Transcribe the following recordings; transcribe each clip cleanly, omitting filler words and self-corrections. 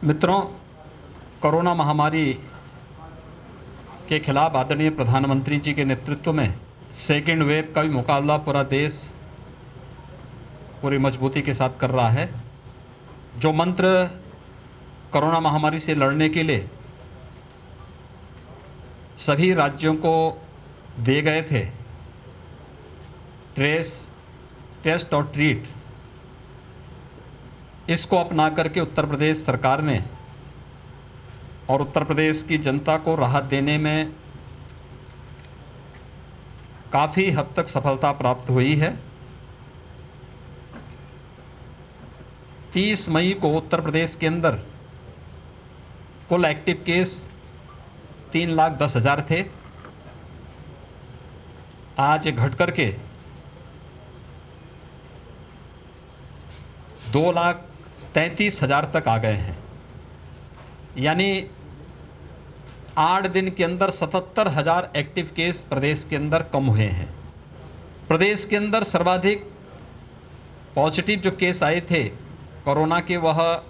मित्रों, कोरोना महामारी के खिलाफ आदरणीय प्रधानमंत्री जी के नेतृत्व में सेकेंड वेव का भी मुकाबला पूरा देश पूरी मजबूती के साथ कर रहा है। जो मंत्र कोरोना महामारी से लड़ने के लिए सभी राज्यों को दिए गए थे, ट्रेस, टेस्ट और ट्रीट, इसको अपना करके उत्तर प्रदेश सरकार ने और उत्तर प्रदेश की जनता को राहत देने में काफ़ी हद तक सफलता प्राप्त हुई है। 30 मई को उत्तर प्रदेश के अंदर कुल एक्टिव केस 3,10,000 थे। आज घट करके 2,33,000 तक आ गए हैं, यानी 8 दिन के अंदर 77,000 एक्टिव केस प्रदेश के अंदर कम हुए हैं। प्रदेश के अंदर सर्वाधिक पॉजिटिव जो केस आए थे कोरोना के, वह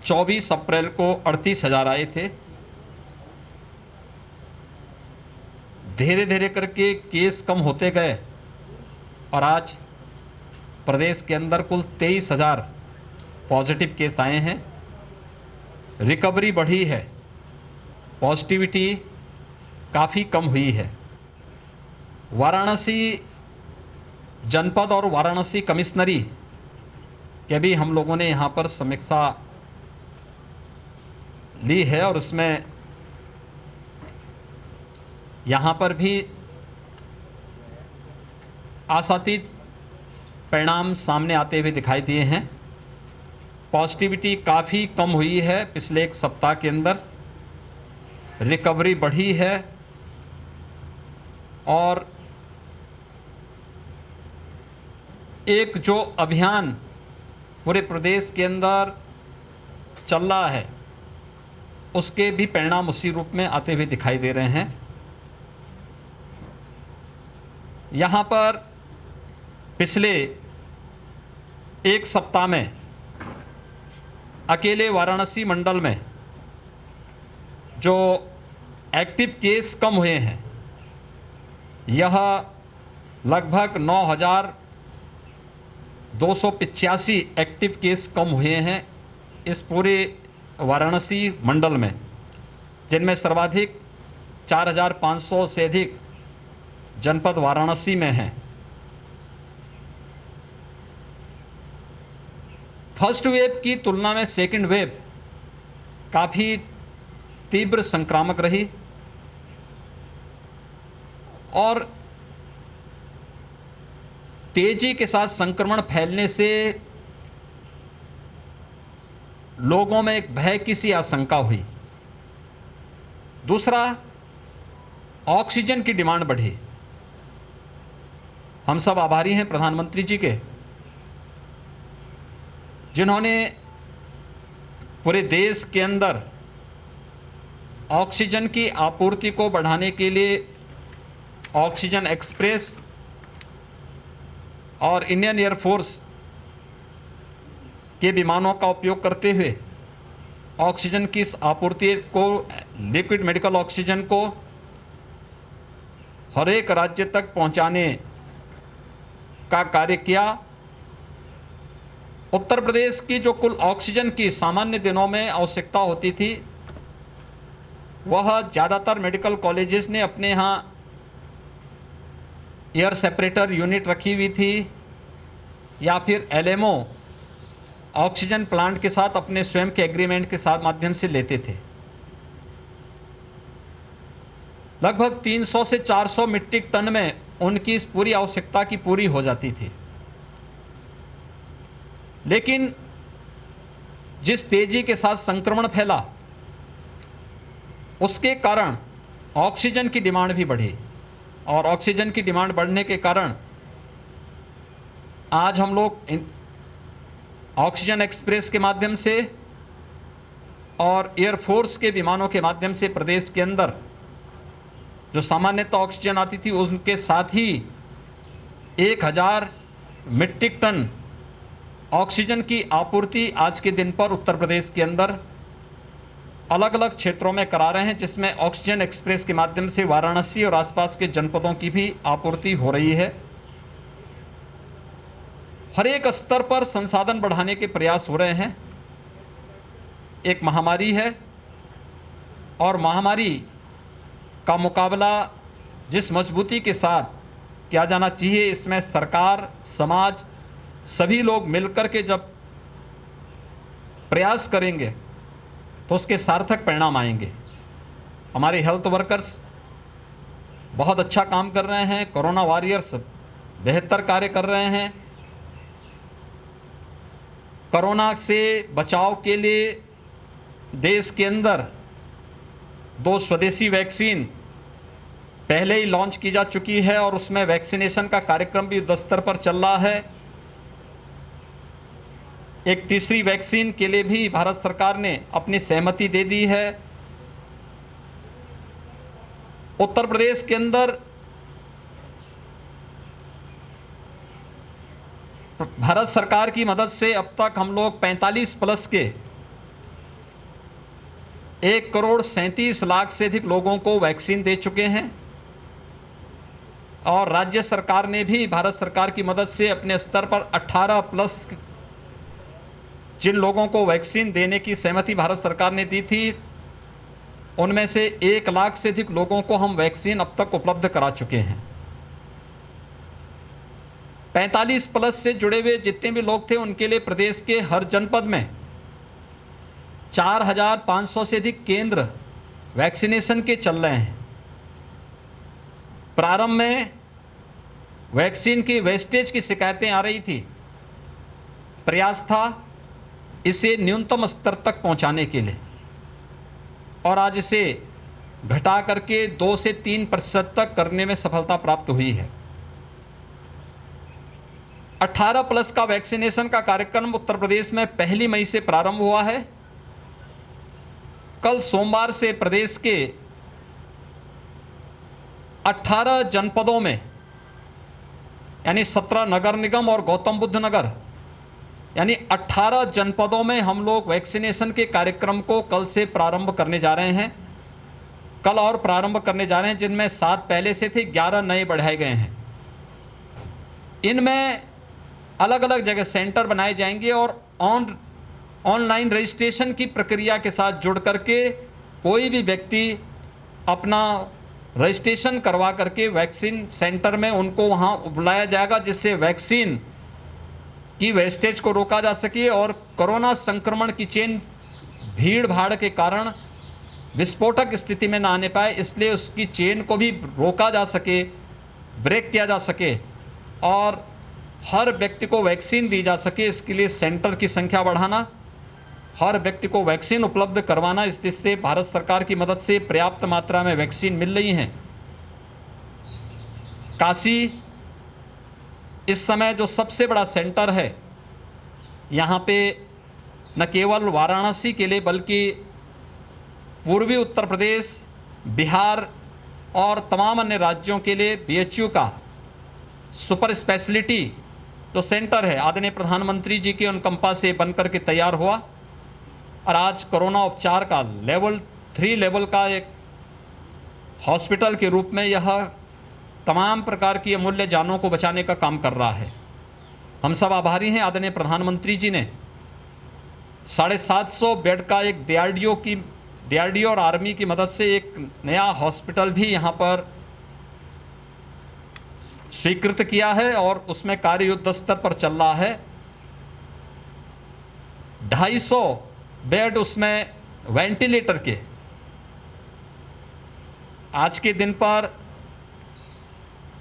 24 अप्रैल को 38,000 आए थे। धीरे धीरे करके केस कम होते गए और आज प्रदेश के अंदर कुल 23,000 पॉजिटिव केस आए हैं। रिकवरी बढ़ी है, पॉजिटिविटी काफ़ी कम हुई है। वाराणसी जनपद और वाराणसी कमिश्नरी के भी हम लोगों ने यहाँ पर समीक्षा ली है और उसमें यहाँ पर भी आशातीत परिणाम सामने आते हुए दिखाई दिए हैं। पॉजिटिविटी काफ़ी कम हुई है पिछले एक सप्ताह के अंदर, रिकवरी बढ़ी है और एक जो अभियान पूरे प्रदेश के अंदर चल रहा है उसके भी परिणाम उसी रूप में आते हुए दिखाई दे रहे हैं। यहाँ पर पिछले एक सप्ताह में अकेले वाराणसी मंडल में जो एक्टिव केस कम हुए हैं, यह लगभग 9,285 एक्टिव केस कम हुए हैं इस पूरे वाराणसी मंडल में, जिनमें सर्वाधिक 4,500 से अधिक जनपद वाराणसी में हैं। फर्स्ट वेव की तुलना में सेकंड वेव काफ़ी तीव्र संक्रामक रही और तेजी के साथ संक्रमण फैलने से लोगों में एक भय की सी आशंका हुई। दूसरा, ऑक्सीजन की डिमांड बढ़ी। हम सब आभारी हैं प्रधानमंत्री जी के, जिन्होंने पूरे देश के अंदर ऑक्सीजन की आपूर्ति को बढ़ाने के लिए ऑक्सीजन एक्सप्रेस और इंडियन एयरफोर्स के विमानों का उपयोग करते हुए ऑक्सीजन की इस आपूर्ति को, लिक्विड मेडिकल ऑक्सीजन को हर एक राज्य तक पहुंचाने का कार्य किया। उत्तर प्रदेश की जो कुल ऑक्सीजन की सामान्य दिनों में आवश्यकता होती थी, वह ज़्यादातर मेडिकल कॉलेजेस ने अपने यहाँ एयर सेपरेटर यूनिट रखी हुई थी या फिर एलएमओ ऑक्सीजन प्लांट के साथ अपने स्वयं के एग्रीमेंट के साथ माध्यम से लेते थे। लगभग 300 से 400 मीट्रिक टन में उनकी इस पूरी आवश्यकता की पूरी हो जाती थी। लेकिन जिस तेजी के साथ संक्रमण फैला, उसके कारण ऑक्सीजन की डिमांड भी बढ़ी और ऑक्सीजन की डिमांड बढ़ने के कारण आज हम लोग ऑक्सीजन एक्सप्रेस के माध्यम से और एयरफोर्स के विमानों के माध्यम से प्रदेश के अंदर जो सामान्यतः ऑक्सीजन आती थी उनके साथ ही 1000 मीट्रिक टन ऑक्सीजन की आपूर्ति आज के दिन पर उत्तर प्रदेश के अंदर अलग अलग क्षेत्रों में करा रहे हैं, जिसमें ऑक्सीजन एक्सप्रेस के माध्यम से वाराणसी और आसपास के जनपदों की भी आपूर्ति हो रही है। हर एक स्तर पर संसाधन बढ़ाने के प्रयास हो रहे हैं। एक महामारी है और महामारी का मुकाबला जिस मजबूती के साथ किया जाना चाहिए, इसमें सरकार, समाज, सभी लोग मिलकर के जब प्रयास करेंगे तो उसके सार्थक परिणाम आएंगे। हमारे हेल्थ वर्कर्स बहुत अच्छा काम कर रहे हैं, कोरोना वॉरियर्स बेहतर कार्य कर रहे हैं। कोरोना से बचाव के लिए देश के अंदर 2 स्वदेशी वैक्सीन पहले ही लॉन्च की जा चुकी है और उसमें वैक्सीनेशन का कार्यक्रम भी युद्ध स्तर पर चल रहा है। एक तीसरी वैक्सीन के लिए भी भारत सरकार ने अपनी सहमति दे दी है। उत्तर प्रदेश के अंदर भारत सरकार की मदद से अब तक हम लोग 45 प्लस के 1,37,00,000 से अधिक लोगों को वैक्सीन दे चुके हैं और राज्य सरकार ने भी भारत सरकार की मदद से अपने स्तर पर 18 प्लस जिन लोगों को वैक्सीन देने की सहमति भारत सरकार ने दी थी, उनमें से 1 लाख से अधिक लोगों को हम वैक्सीन अब तक उपलब्ध करा चुके हैं। 45 प्लस से जुड़े हुए जितने भी लोग थे उनके लिए प्रदेश के हर जनपद में 4,500 से अधिक केंद्र वैक्सीनेशन के चल रहे हैं। प्रारंभ में वैक्सीन की वेस्टेज की शिकायतें आ रही थी, प्रयास था इसे न्यूनतम स्तर तक पहुंचाने के लिए और आज इसे घटा करके 2 से 3% तक करने में सफलता प्राप्त हुई है। 18 प्लस का वैक्सीनेशन का कार्यक्रम उत्तर प्रदेश में 1 मई से प्रारंभ हुआ है। कल सोमवार से प्रदेश के 18 जनपदों में यानी 17 नगर निगम और गौतम बुद्ध नगर यानी 18 जनपदों में हम लोग वैक्सीनेशन के कार्यक्रम को कल से प्रारंभ करने जा रहे हैं। कल और प्रारंभ करने जा रहे हैं, जिनमें 7 पहले से थे, 11 नए बढ़ाए गए हैं। इनमें अलग अलग जगह सेंटर बनाए जाएंगे और ऑनलाइन रजिस्ट्रेशन की प्रक्रिया के साथ जुड़ करके कोई भी व्यक्ति अपना रजिस्ट्रेशन करवा करके वैक्सीन सेंटर में उनको वहां बुलाया जाएगा, जिससे वैक्सीन की वेस्टेज को रोका जा सके और कोरोना संक्रमण की चेन भीड़ भाड़ के कारण विस्फोटक स्थिति में ना आने पाए, इसलिए उसकी चेन को भी रोका जा सके, ब्रेक किया जा सके और हर व्यक्ति को वैक्सीन दी जा सके। इसके लिए सेंटर की संख्या बढ़ाना, हर व्यक्ति को वैक्सीन उपलब्ध करवाना, इस दिशा से भारत सरकार की मदद से पर्याप्त मात्रा में वैक्सीन मिल रही हैं। काशी इस समय जो सबसे बड़ा सेंटर है, यहाँ पे न केवल वाराणसी के लिए बल्कि पूर्वी उत्तर प्रदेश, बिहार और तमाम अन्य राज्यों के लिए बीएचयू का सुपर स्पेशलिटी जो सेंटर है आदरणीय प्रधानमंत्री जी के अनुकंपा से बनकर के तैयार हुआ और आज कोरोना उपचार का लेवल 3 लेवल का एक हॉस्पिटल के रूप में यह तमाम प्रकार की अमूल्य जानों को बचाने का काम कर रहा है। हम सब आभारी हैं, आदरणीय प्रधानमंत्री जी ने 750 बेड का एक डीआरडीओ और आर्मी की मदद से एक नया हॉस्पिटल भी यहाँ पर स्वीकृत किया है और उसमें कार्य युद्ध स्तर पर चल रहा है। 250 बेड उसमें वेंटिलेटर के आज के दिन पर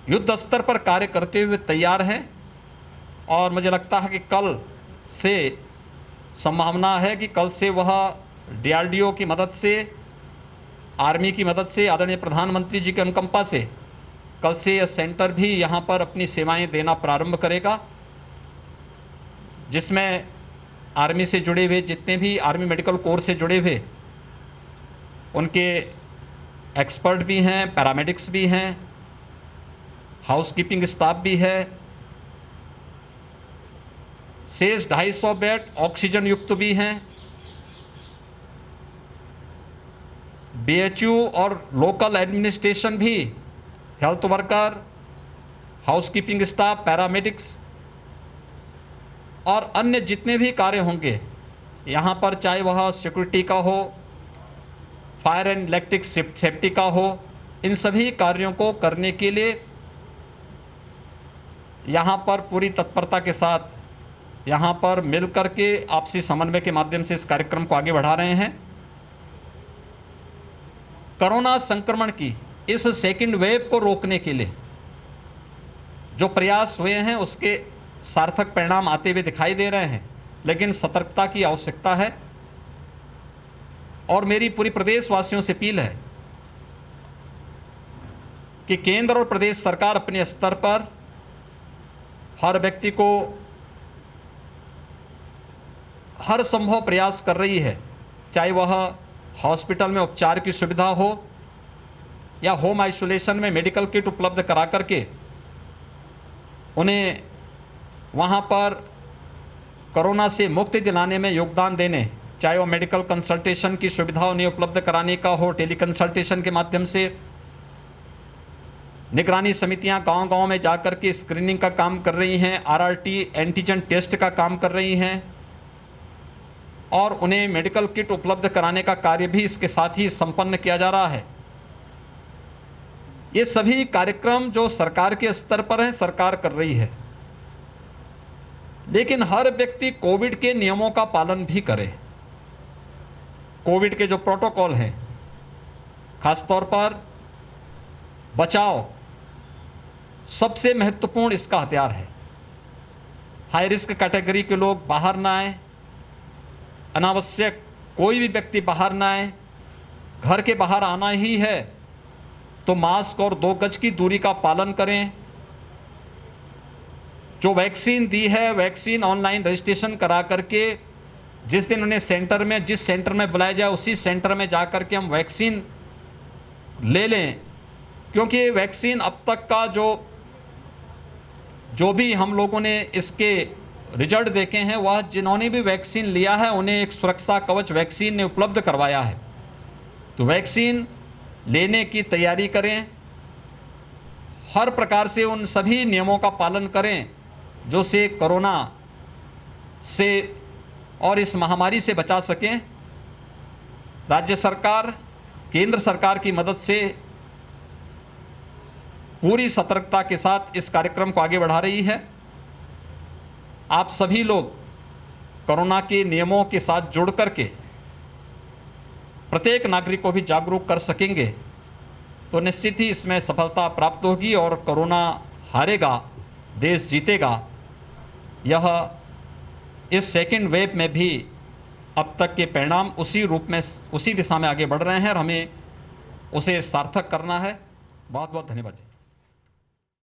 युद्ध स्तर पर कार्य करते हुए तैयार हैं और मुझे लगता है कि कल से संभावना है कि कल से वह डीआरडीओ की मदद से, आर्मी की मदद से, आदरणीय प्रधानमंत्री जी के अनुकंपा से कल से यह सेंटर भी यहाँ पर अपनी सेवाएं देना प्रारंभ करेगा, जिसमें आर्मी से जुड़े हुए जितने भी आर्मी मेडिकल कोर से जुड़े हुए उनके एक्सपर्ट भी हैं, पैरामेडिक्स भी हैं, हाउसकीपिंग स्टाफ भी है। शेष 250 बेड ऑक्सीजन युक्त भी हैं। बीएचयू और लोकल एडमिनिस्ट्रेशन भी, health worker, housekeeping staff, paramedics और अन्य जितने भी कार्य होंगे यहाँ पर, चाहे वह सिक्योरिटी का हो, फायर एंड इलेक्ट्रिक सेफ्टी का हो, इन सभी कार्यों को करने के लिए यहाँ पर पूरी तत्परता के साथ यहाँ पर मिल करके आपसी समन्वय के माध्यम से इस कार्यक्रम को आगे बढ़ा रहे हैं। कोरोना संक्रमण की इस सेकंड वेव को रोकने के लिए जो प्रयास हुए हैं उसके सार्थक परिणाम आते हुए दिखाई दे रहे हैं, लेकिन सतर्कता की आवश्यकता है। और मेरी पूरी प्रदेशवासियों से अपील है कि केंद्र और प्रदेश सरकार अपने स्तर पर हर व्यक्ति को हर संभव प्रयास कर रही है, चाहे वह हॉस्पिटल में उपचार की सुविधा हो या होम आइसोलेशन में मेडिकल किट उपलब्ध करा करके उन्हें वहां पर कोरोना से मुक्ति दिलाने में योगदान देने, चाहे वो मेडिकल कंसल्टेशन की सुविधा उन्हें उपलब्ध कराने का हो, टेली कंसल्टेशन के माध्यम से निगरानी समितियां गांव-गांव में जाकर के स्क्रीनिंग का काम कर रही हैं, आरआरटी एंटीजन टेस्ट का काम कर रही हैं और उन्हें मेडिकल किट उपलब्ध कराने का कार्य भी इसके साथ ही संपन्न किया जा रहा है। ये सभी कार्यक्रम जो सरकार के स्तर पर है, सरकार कर रही है, लेकिन हर व्यक्ति कोविड के नियमों का पालन भी करे। कोविड के जो प्रोटोकॉल हैं, खासतौर पर बचाव सबसे महत्वपूर्ण इसका हथियार है। हाई रिस्क कैटेगरी के लोग बाहर ना आए, अनावश्यक कोई भी व्यक्ति बाहर ना आए। घर के बाहर आना ही है तो मास्क और 2 गज की दूरी का पालन करें। जो वैक्सीन दी है, वैक्सीन ऑनलाइन रजिस्ट्रेशन करा करके जिस दिन उन्हें सेंटर में, जिस सेंटर में बुलाया जाए उसी सेंटर में जा करके हम वैक्सीन ले लें, क्योंकि वैक्सीन अब तक का जो भी हम लोगों ने इसके रिजल्ट देखे हैं, वह जिन्होंने भी वैक्सीन लिया है उन्हें एक सुरक्षा कवच वैक्सीन ने उपलब्ध करवाया है। तो वैक्सीन लेने की तैयारी करें, हर प्रकार से उन सभी नियमों का पालन करें जो से कोरोना से और इस महामारी से बचा सकें। राज्य सरकार केंद्र सरकार की मदद से पूरी सतर्कता के साथ इस कार्यक्रम को आगे बढ़ा रही है। आप सभी लोग कोरोना के नियमों के साथ जुड़ करके प्रत्येक नागरिक को भी जागरूक कर सकेंगे तो निश्चित ही इसमें सफलता प्राप्त होगी और कोरोना हारेगा, देश जीतेगा। यह इस सेकेंड वेव में भी अब तक के परिणाम उसी रूप में, उसी दिशा में आगे बढ़ रहे हैं और हमें उसे सार्थक करना है। बहुत बहुत धन्यवाद।